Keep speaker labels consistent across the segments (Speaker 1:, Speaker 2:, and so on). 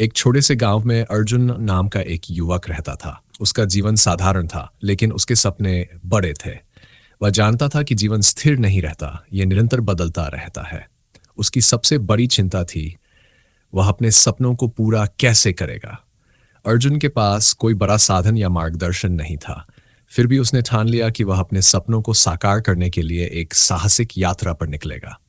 Speaker 1: एक छोटे से गांव में अर्जुन नाम का एक युवक रहता था। उसका जीवन साधारण था, लेकिन उसके सपने बड़े थे। वह जानता था कि जीवन स्थिर नहीं रहता, ये निरंतर बदलता रहता है। उसकी सबसे बड़ी चिंता थी, वह अपने सपनों को पूरा कैसे करेगा। अर्जुन के पास कोई बड़ा साधन या मार्गदर्शन नहीं था। फिर भी उसने ठान लिया कि वह अपने सपनों को साकार करने के लिए एक साहसिक यात्रा पर निकलेगा।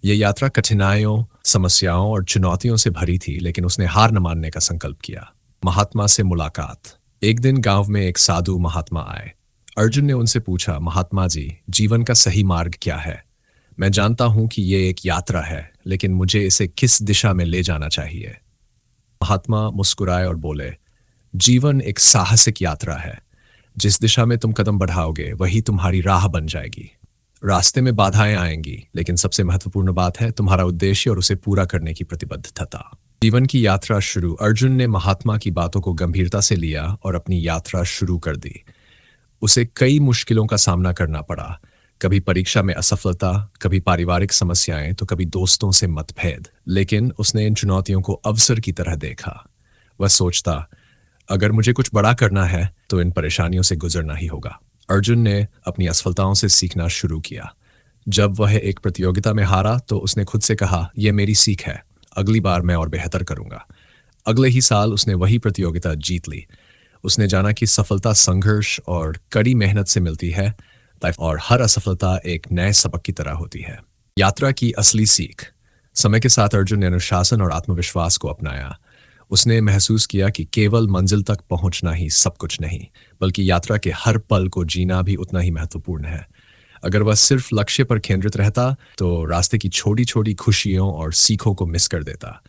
Speaker 1: यह यात्रा कठिनाइयों, समस्याओं और चुनौतियों से भरी थी, लेकिन उसने हार न मानने का संकल्प किया। महात्मा से मुलाकात। एक दिन गांव में एक साधु महात्मा आए। अर्जुन ने उनसे पूछा, महात्मा जी, जीवन का सही मार्ग क्या है? मैं जानता हूं कि ये एक यात्रा है, लेकिन मुझे इसे किस दिशा में ले जाना चाहिए? महात्मा मुस्कुराए और बोले, जीवन एक साहसिक यात्रा है। जिस दिशा में तुम कदम बढ़ाओगे वही तुम्हारी राह बन जाएगी। रास्ते में बाधाएं आएंगी, लेकिन सबसे महत्वपूर्ण बात है तुम्हारा उद्देश्य और उसे पूरा करने की प्रतिबद्धता। जीवन की यात्रा शुरू। अर्जुन ने महात्मा की बातों को गंभीरता से लिया और अपनी यात्रा शुरू कर दी। उसे कई मुश्किलों का सामना करना पड़ा। कभी परीक्षा में असफलता, कभी पारिवारिक समस्याएं, तो कभी दोस्तों से मतभेद। लेकिन उसने इन चुनौतियों को अवसर की तरह देखा। वह सोचता, अगर मुझे कुछ बड़ा करना है तो इन परेशानियों से गुजरना ही होगा। अर्जुन ने अपनी असफलताओं से सीखना शुरू किया। जब वह एक प्रतियोगिता में हारा तो उसने खुद से कहा, यह मेरी सीख है, अगली बार मैं और बेहतर करूंगा। अगले ही साल उसने वही प्रतियोगिता जीत ली। उसने जाना कि सफलता संघर्ष और कड़ी मेहनत से मिलती है, और हर असफलता एक नए सबक की तरह होती है। यात्रा की असली सीख। समय के साथ अर्जुन ने अनुशासन और आत्मविश्वास को अपनाया। उसने महसूस किया कि केवल मंजिल तक पहुंचना ही सब कुछ नहीं, बल्कि यात्रा के हर पल को जीना भी उतना ही महत्वपूर्ण है। अगर वह सिर्फ लक्ष्य पर केंद्रित रहता तो रास्ते की छोटी छोटी खुशियों और सीखों को मिस कर देता।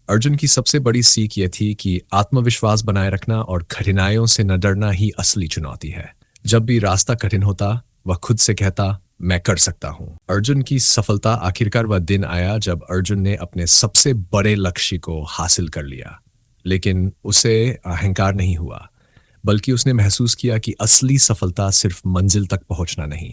Speaker 1: अर्जुन की सबसे बड़ी सीख यह थी कि आत्मविश्वास बनाए रखना और कठिनाइयों से न डरना ही असली चुनौती है। जब भी रास्ता कठिन होता, वह खुद से कहता, मैं कर सकता हूं। अर्जुन की सफलता। आखिरकार वह दिन आया जब अर्जुन ने अपने सबसे बड़े लक्ष्य को हासिल कर लिया। लेकिन उसे अहंकार नहीं हुआ, बल्कि उसने महसूस किया कि असली सफलता सिर्फ मंजिल तक पहुंचना नहीं,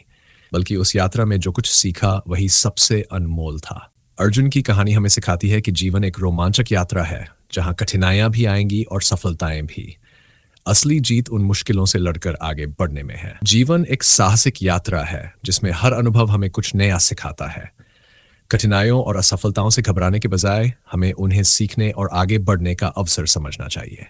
Speaker 1: बल्कि उस यात्रा में जो कुछ सीखा वही सबसे अनमोल था। अर्जुन की कहानी हमें सिखाती है कि जीवन एक रोमांचक यात्रा है, जहां कठिनाइयां भी आएंगी और सफलताएं भी। असली जीत उन मुश्किलों से लड़कर आगे बढ़ने में है। जीवन एक साहसिक यात्रा है जिसमें हर अनुभव हमें कुछ नया सिखाता है। कठिनाइयों और असफलताओं से घबराने के बजाय हमें उन्हें सीखने और आगे बढ़ने का अवसर समझना चाहिए।